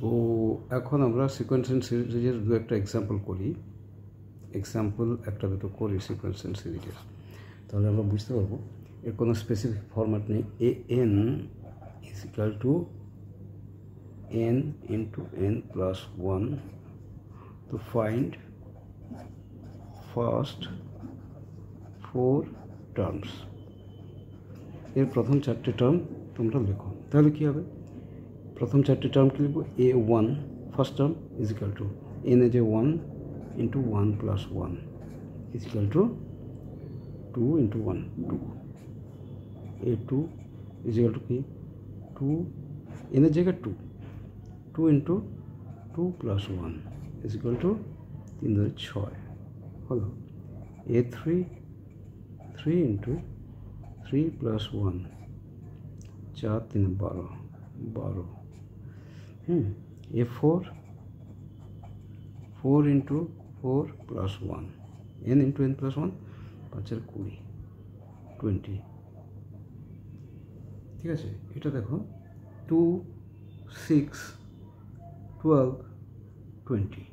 তো এখন আমরা সিকোয়েন্স অ্যান্ড সিরিজের দু একটা এক্সাম্পল করি, একটা দুটো করি সিকোয়েন্স অ্যান্ড সিরিজের, তাহলে আমরা বুঝতে পারবো এর কোনো স্পেসিফিক ফরম্যাট নেই। A N is equal to n into n plus 1 to find first 4 terms। এর প্রথম চারটে টার্ম তোমরা লেখো, তাহলে কী হবে? প্রথম চারটে টার্ম কি লিখবো? a1 first term is equal to n এ যে 1 into 1 plus 1 is equal to 2 into 1 2। a2 is equal to কি? 2 n এর জায়গায় 2 into 2 plus 1 is equal to 3 ধরে 6 হলো। a3 3 into 3 plus 1 4 3 12 12। a4 4 into 4 plus 1 n into n plus 1 5 আর 20 20। ঠিক আছে, এটা দেখো 2 6 12 20।